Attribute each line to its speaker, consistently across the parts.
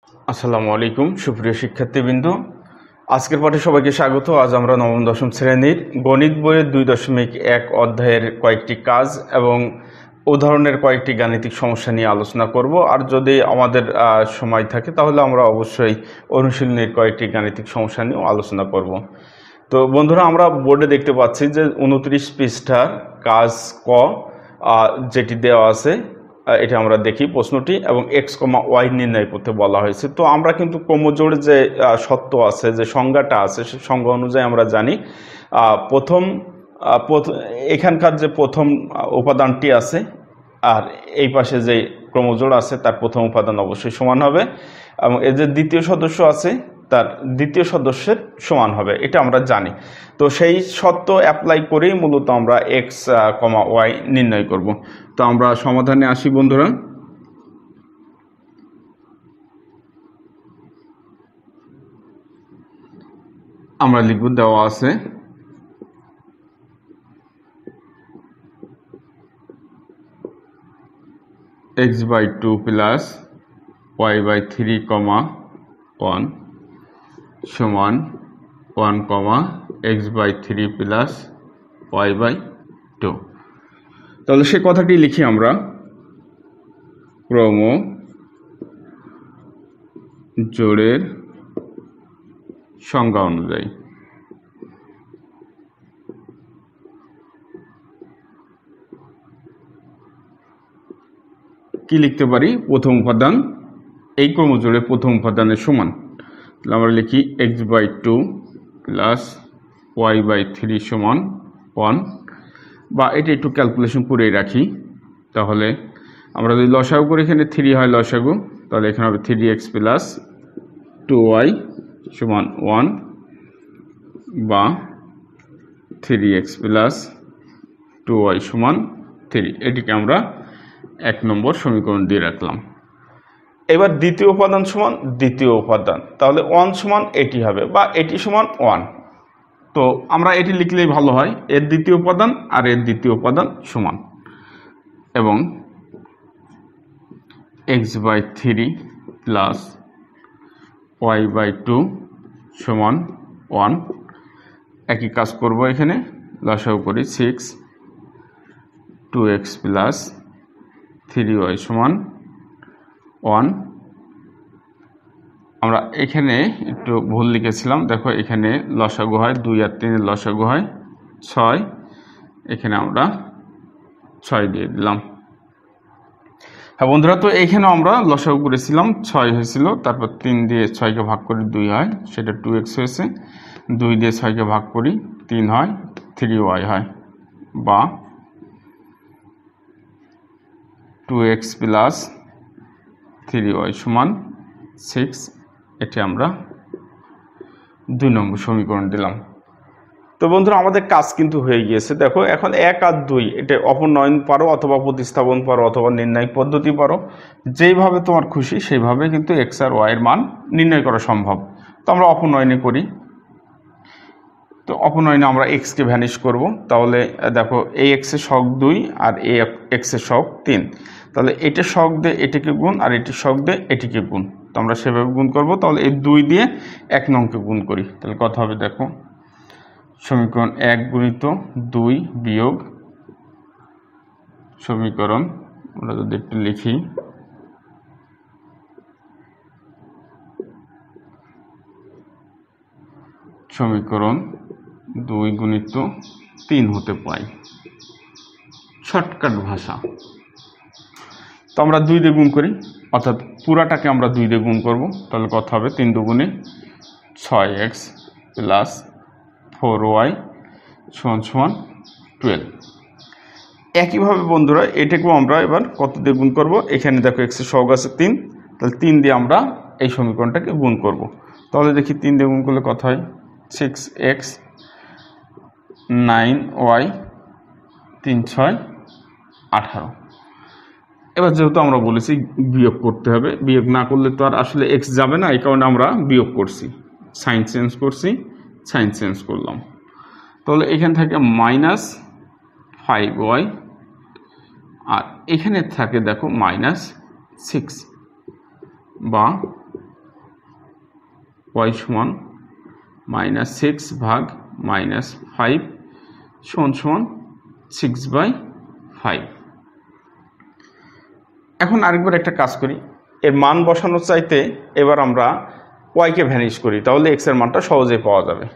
Speaker 1: আসসালামু আলাইকুম সুপ্রিয় শিক্ষার্থীবৃন্দ, আজকের পাঠে সবাইকে স্বাগত। আজ আমরা নবম দশম শ্রেণীর গণিত বইয়ের 2.1 অধ্যায়ের কয়েকটি কাজ এবং উদাহরণের কয়েকটি গাণিতিক সমস্যা নিয়ে আলোচনা করব। আর যদি আমাদের সময় থাকে তাহলে আমরা অবশ্যই অনুশীলনীর কয়েকটি গাণিতিক সমস্যা নিয়েও আলোচনা করব। তো বন্ধুরা, আমরা বোর্ডে দেখতে পাচ্ছি যে 29 পৃষ্ঠার কাজ ক যেটি দেওয়া আছে, এটা আমরা দেখি প্রশ্নটি, এবং এক্স কমা ওয়াই নির্ণয় করতে বলা হয়েছে। তো আমরা কিন্তু ক্রমজোড়ের যে সত্য আছে, যে সংজ্ঞাটা আছে, সেই সংজ্ঞা অনুযায়ী আমরা জানি এখানকার যে প্রথম উপাদানটি আছে আর এই পাশে যে ক্রমজোড় আছে তার প্রথম উপাদান অবশ্যই সমান হবে, এবং এই যে দ্বিতীয় সদস্য আছে তার দ্বিতীয় সদস্যের সমান হবে, এটা আমরা জানি। তো সেই সত্য অ্যাপ্লাই করেই মূলত আমরা এক্স কমা ওয়াই নির্ণয় করব। তো আমরা সমাধানে আসি বন্ধুরা। আমরা লিখব, দেওয়া আছে x/2 প্লাস y/3, 1 সমান 1, x/3 প্লাস y/2। তাহলে সে কথাটি লিখি আমরা, ক্রম জোড়ের সংজ্ঞা অনুযায়ী কি লিখতে পারি? প্রথম উপাদান এই ক্রমজোড়ের প্রথম উপাদানের সমান। তাহলে আমরা লিখি x/2 প্লাস y/3 সমান 1, বা এটা একটু ক্যালকুলেশন করে রাখি। তাহলে আমরা যদি লসাগু করি, এখানে 3 হয় লসাগু, তাহলে এখানে হবে 3x প্লাস 2y সমান 1, বা 3x প্লাস 2y সমান 3। এটিকে আমরা 1 নম্বর সমীকরণ দিয়ে রাখলাম। এবার দ্বিতীয় উপাদান সমান দ্বিতীয় উপাদান, তাহলে 1 সমান এটি হবে, বা এটি সমান 1। তো আমরা এটি লিখলেই ভালো হয়, এর দ্বিতীয় উপাদান আর এর দ্বিতীয় উপাদান সমান, এবং x/3 প্লাস y/2 সমান 1। একই কাজ করব, এখানে লসাগু করি, 6, 2x প্লাস 3y সমান 1। আমরা এখানে একটু ভুল লিখেছিলাম, দেখো এখানে লসাগু হয় 2 আর 3 এর লসাগু হয় 6, এখানে আমরা 6 দিয়ে দিলাম। হ্যাঁ বন্ধুরা, তো এইখানে আমরা লসাগু করেছিলাম 6 হয়েছিল, তারপর 3 দিয়ে 6কে ভাগ করি 2 হয়, সেটা 2x হয়েছে। 2 দিয়ে 6কে ভাগ করি 3 হয়, 3y হয়, বা 2x প্লাস 3y সমান 6। এটি আমরা 2 নম্বর সমীকরণ দিলাম। তো বন্ধুরা, আমাদের কাজ কিন্তু হয়ে গিয়েছে। দেখো এখন 1 আর 2 এটা অপনয়ন পারো, অথবা প্রতিস্থাপন পারো, অথবা নির্ণয় পদ্ধতি পারো, যেইভাবে তোমার খুশি সেইভাবে কিন্তু x আর y এর মান নির্ণয় করা সম্ভব। তো আমরা অপনয়নে করি। তো অপনয়নে আমরা x কে ভ্যানিশ করব। তাহলে দেখো এই x এর শক 2 আর এই x এর শক 3, তাহলে এটা শক দিয়ে এটিকে গুণ আর এটি শক দিয়ে এটিকে গুণ। তো আমরা সেভাবে গুণ করব। তাহলে এই 2 দিয়ে 1 নংকে গুণ করি, তাহলে কত হবে? দেখো সমীকরণ 1 গুণিত 2 বিয়োগ সমীকরণ, আমরা যদি একটু লিখি, সমীকরণ 2 গুণিত 3 হতে পাই, শর্টকাট ভাষা। তো আমরা 2 দিয়ে গুণ করি, অর্থাৎ পুরাটাকে আমরা 2 দিয়ে গুণ করব। তাহলে কত হবে? 3 দুগুণে 6x প্লাস 4y সমান 12। একইভাবে বন্ধুরা এটাকেও আমরা এবার কত দিয়ে গুণ করব? এখানে দেখো x এর সহগ আছে 3, তাহলে 3 দিয়ে আমরা এই সমীকরণটাকে গুণ করব। তাহলে দেখি 3 দিয়ে গুণ করলে কত হয়? 6x 9y 3 6 18। এবার যেহেতু আমরা বলেছি বিয়োগ করতে হবে, বিয়োগ না করলে তো আর আসলে x যাবে না, এই কারণে আমরা বিয়োগ করছি, সাইন চেঞ্জ করছি, সাইন চেঞ্জ করলাম। তাহলে এখান থেকে -5y, আর এখানে থাকে দেখো -6, বা y সমান -6 ভাগ -5 সমান 6/5। এখন আরেকবার একটা কাজ করি, এর মান বসানোর চাইতে এবার আমরা y কে ভ্যানিশ করি, তাহলে x এর মানটা সহজেই পাওয়া যাবে।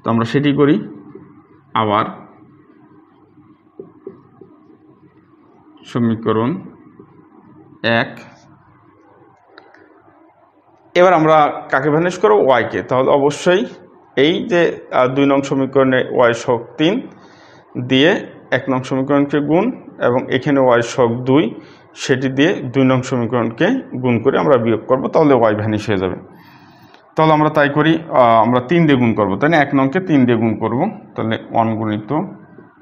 Speaker 1: তো আমরা সেটি করি। আবার সমীকরণ 1, এবার আমরা কাকে ভ্যানিশ করব? y কে। তাহলে অবশ্যই এই যে 2 নং সমীকরণে y সহগ 3 দিয়ে 1 নং সমীকরণকে গুণ, এবং এখানে y সহগ 2 সেটি দিয়ে 2 নং সমীকরণকে গুণ করে আমরা বিয়োগ করব, তাহলে y ভ্যানিশ হয়ে যাবে। তাহলে আমরা তাই করি, আমরা 3 দিয়ে গুণ করব, তাই না? 1 নংকে 3 দিয়ে গুণ করব, তাহলে 1 গুণিত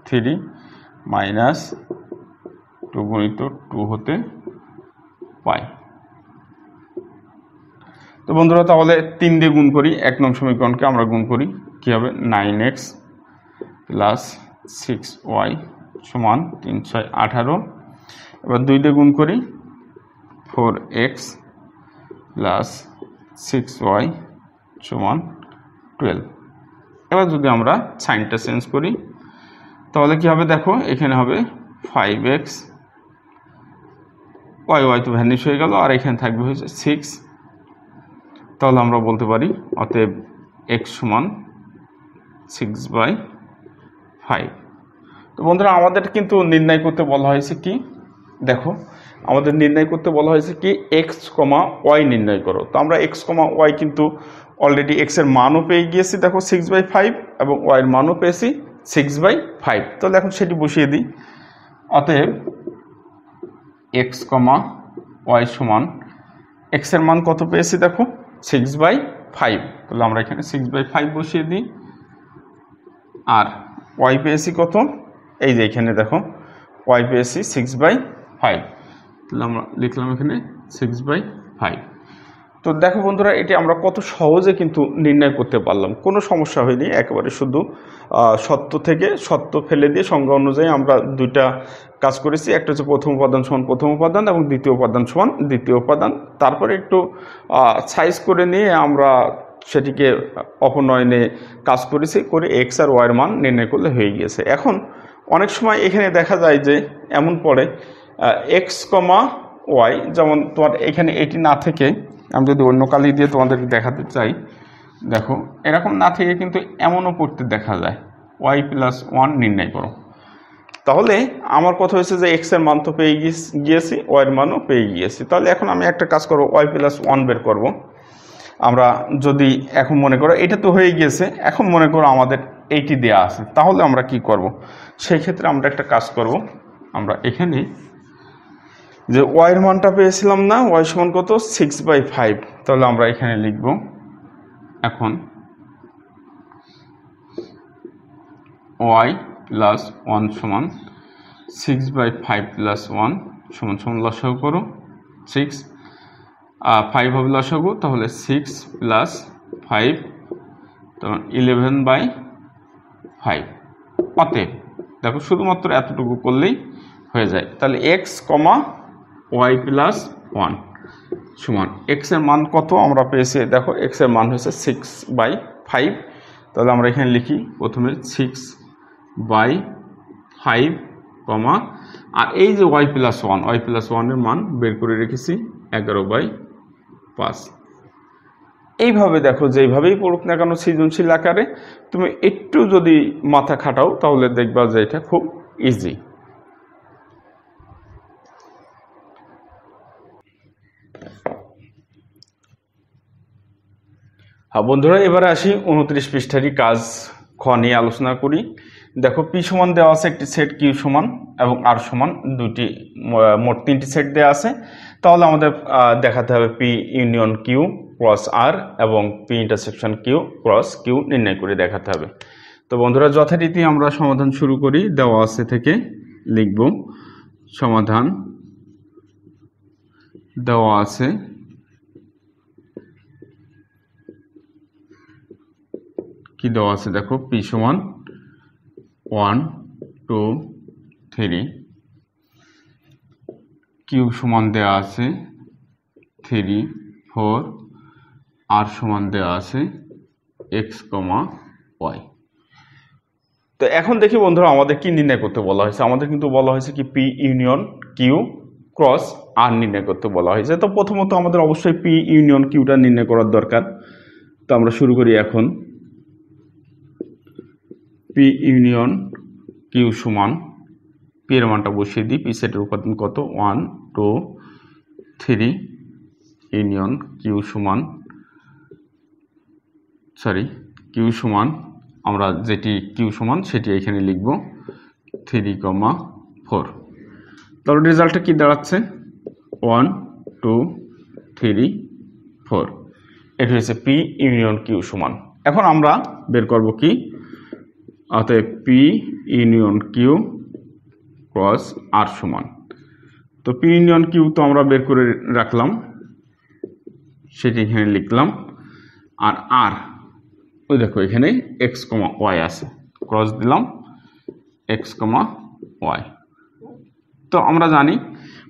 Speaker 1: 3 মাইনাস 2 গুণিত 2 হতে পাই। তো বন্ধুরা, তাহলে 3 দিয়ে গুণ করি, 1 নং সমীকরণকে আমরা গুণ করি, কি হবে? 9x প্লাস 6y সমান 3 6 18। এবার 2 দিয়ে গুণ করি, 4x প্লাস 6y সমান 12। এবার যদি আমরা সাইনটা চেঞ্জ করি, তাহলে কি হবে? দেখো, এখানে হবে 5x, y তো ভ্যানিশ হয়ে গেল, আর এখানে থাকবে হচ্ছে 6। তাহলে আমরা বলতে পারি অতএব x সমান 6/5। তো বন্ধুরা, আমাদের কিন্তু নির্ণয় করতে বলা হয়েছে কি? দেখো, আমাদের নির্ণয় করতে বলা হয়েছে কি? x, y নির্ণয় করো। তো আমরা x, y কিন্তু অলরেডি x এর মানও পেয়ে গিয়েছি, দেখো 6/5, এবং y এর মানও পেয়েছি 6/5। তাহলে এখন সেটি বসিয়ে দিই। অতএব x, y সমান, x এর মান কত পেয়েছি? দেখো 6/5। তাহলে আমরা এখানে 6/5 বসিয়ে দিই। আর y পেয়েছি কত? এই যে এখানে দেখো, y পেয়েছি 6/5। তাহলে আমরা লিখলাম এখানে 6/5। তো দেখো বন্ধুরা, এটি আমরা কত সহজে কিন্তু নির্ণয় করতে পারলাম, কোনো সমস্যা হয়নি। একেবারে শুধু সত্য থেকে সত্য ফেলে দিয়ে সংজ্ঞা অনুযায়ী আমরা দুইটা কাজ করেছি। একটা হচ্ছে প্রথম উপাদান সমান প্রথম উপাদান, এবং দ্বিতীয় উপাদান সমান দ্বিতীয় উপাদান। তারপরে একটু সাইজ করে নিয়ে আমরা সেটিকে অপনয়নে কাজ করেছি, করে এক্স আর ওয়াইয়ের মান নির্ণয় করলে হয়ে গিয়েছে। এখন অনেক সময় এখানে দেখা যায় যে এমন পড়ে এক্স, ওয়াই, যেমন তোমার এখানে এটি না থেকে আমি যদি অন্য কালি দিয়ে তোমাদেরকে দেখাতে চাই, দেখো এরকম না থেকে কিন্তু এমনও পড়তে দেখা যায়, y+1 নির্ণয় করো। তাহলে আমার কথা হয়েছে যে x এর মান তো পেয়ে গিয়েছি, y এর মানও পেয়ে গিয়েছি। তাহলে এখন আমি একটা কাজ করব, y+1 বের করব। আমরা যদি এখন মনে করো এটা তো হয়ে গিয়েছে, এখন মনে করো আমাদের এইটি দেয়া আছে, তাহলে আমরা কি করব? সেই ক্ষেত্রে আমরা একটা কাজ করব, আমরা এখানে যে y এর মানটা পেয়েছিলাম না, y সমান কত? 6/5। তাহলে আমরা এখানে লিখব এখন y+1 সমান 6/5 + 1 সমান লসাগু করো 6, 5 হবে লসাগু, তাহলে 6 + 5 তখন 11/5। অতএব দেখো শুধুমাত্র এতটুকু করলেই হয়ে যায়। তাহলে x, y+1 সমান x এর মান কত আমরা পেয়েছি? দেখো x এর মান হচ্ছে 6/5। তাহলে আমরা এখানে লিখি প্রথমে 6/5, আর এই যে y+1 এর মান বের করে রেখেছি 11/5। এইভাবে দেখো, যেইভাবেই পড়ুক না কেন সৃজনশীল আকারে, তুমি একটু যদি মাথা খাটাও তাহলে দেখবা যে এটা খুব ইজি। হ্যাঁ বন্ধুরা, এবারে আসি 29 পৃষ্ঠারই কাজ খ নিয়ে আলোচনা করি। দেখো পি সমান দেওয়া আছে একটি সেট, কিউ সমান এবং আর সমান দুটি, মোট 3টি সেট দেওয়া আছে। তাহলে আমাদের দেখাতে হবে P union Q cross R এবং P intersection Q cross Q নির্ণয় করে দেখাতে হবে। তো বন্ধুরা, যথারীতি আমরা সমাধান শুরু করি। দেওয়া আছে থেকে লিখব সমাধান। দেওয়া আছে কি দেওয়া আছে? দেখো পি সমান 1 2 3, কিউ সমান দেওয়া আছে 3 4 আর সমান দেওয়া আছে এক্স কমা ওয়াই। তো এখন দেখি বন্ধুরা আমাদের কি নির্ণয় করতে বলা হয়েছে। আমাদের কিন্তু বলা হয়েছে কি পি ইউনিয়ন কিউ ক্রস আর নির্ণয় করতে বলা হয়েছে। তো প্রথমত আমাদের অবশ্যই পি ইউনিয়ন কিউটা নির্ণয় করার দরকার। তো আমরা শুরু করি এখন। পি ইউনিয়ন কিউ সমান, পি এর মানটা বসিয়ে দিই। পি সেটের উপাদান কত, 1 2 3 ইউনিয়ন কিউ সমান, কিউ সমান আমরা যেটি কিউ সমান সেটি এখানে লিখব 3,4। তাহলে রেজাল্টটা কি দাঁড়াচ্ছে 1 2 3 4। এটা হচ্ছে পি ইউনিয়ন কিউ সমান। এখন আমরা বের করব কি, অতএব পি ইউনিয়ন কিউ ক্রস আর সমান। তো পি ইউনিয়ন কিউ তো আমরা বের করে রাখলাম, সেটি এখানে লিখলাম। আর আর ওই দেখো এখানে এক্স কমা ওয়াই আছে, ক্রস দিলাম এক্স কমা ওয়াই। তো আমরা জানি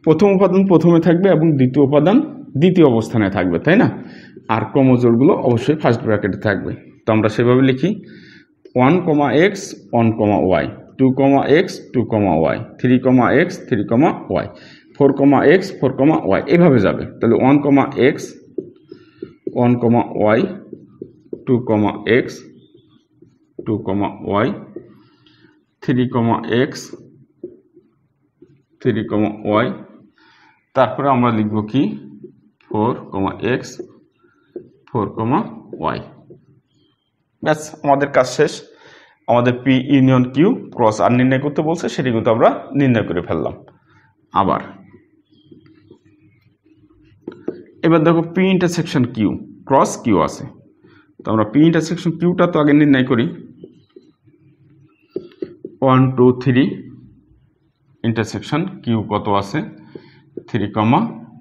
Speaker 1: প্রথম উপাদান প্রথমে থাকবে এবং দ্বিতীয় উপাদান দ্বিতীয় অবস্থানে থাকবে, তাই না? আর ক্রমজোড়গুলো অবশ্যই ফার্স্ট ব্র্যাকেটে থাকবে। তো আমরা সেভাবে লিখি 1, x 1, y 2, x 2, y 3, x 3, y 4, x 4, y এভাবে যাবে। তাহলে 1, x 1, y 2, x 2, y 3, x 3, y। তারপরে আমরা লিখব কি 4, x 4, y। ব্যাস, আমাদের কাজ শেষ। আমাদের পি ইউনিয়ন কিউ ক্রস আর নির্ণয় করতে বলছে, সেটি কিন্তু আমরা নির্ণয় করে ফেললাম। আবার এবার দেখো P intersection Q cross Q আছে। তো আমরা পি ইন্টারসেকশন কিউটা তো আগে নির্ণয় করি। 1 2 3 ইন্টারসেকশন কিউ কত আছে 3,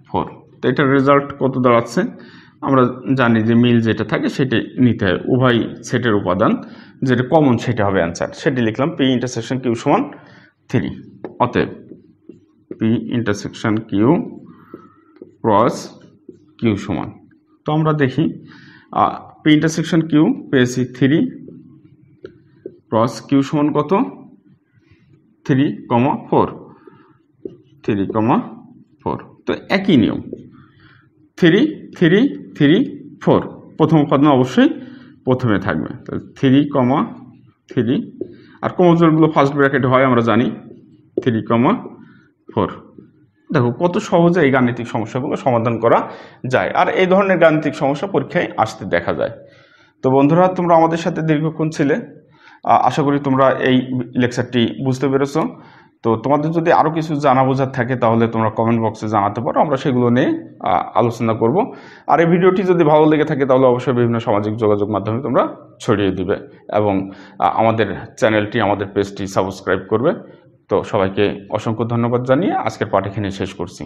Speaker 1: 4। তো এটার রেজাল্ট কত দাঁড়াচ্ছে, আমরা জানি যে মিল যেটা থাকে সেটি নিতে হয়, উভয় সেটের উপাদান যেটা কমন সেটা হবে অ্যান্সার। সেটি লিখলাম পি ইন্টারসেকশন কিউ সমান 3। অতএব P intersection Q cross Q সমান, তো আমরা দেখি পি ইন্টারসেকশন কিউ পেয়েছি 3 ক্রস কিউ সমান কত 3, 4 3, 4। তো একই নিয়ম 3 3 3 4, প্রথম উপাদান অবশ্যই প্রথমে থাকবে। তো 3, 3 আর ক্রমজোড়গুলো ফার্স্ট ব্র্যাকেটে হয় আমরা জানি 3, 4। দেখো কত সহজে এই গাণিতিক সমস্যাগুলো সমাধান করা যায়, আর এই ধরনের গাণিতিক সমস্যা পরীক্ষায় আসতে দেখা যায়। তো বন্ধুরা, তোমরা আমাদের সাথে দীর্ঘক্ষণ ছিলে, আশা করি তোমরা এই লেকচারটি বুঝতে পেরেছো। তো তোমাদের যদি আরও কিছু জানা বোঝার থাকে তাহলে তোমরা কমেন্ট বক্সে জানাতে পারো, আমরা সেগুলো নিয়ে আলোচনা করব। আর এই ভিডিওটি যদি ভালো লেগে থাকে তাহলে অবশ্যই বিভিন্ন সামাজিক যোগাযোগ মাধ্যমে তোমরা ছড়িয়ে দিবে এবং আমাদের চ্যানেলটি, আমাদের পেজটি সাবস্ক্রাইব করবে। তো সবাইকে অসংখ্য ধন্যবাদ জানিয়ে আজকের পাঠ এখানে শেষ করছি।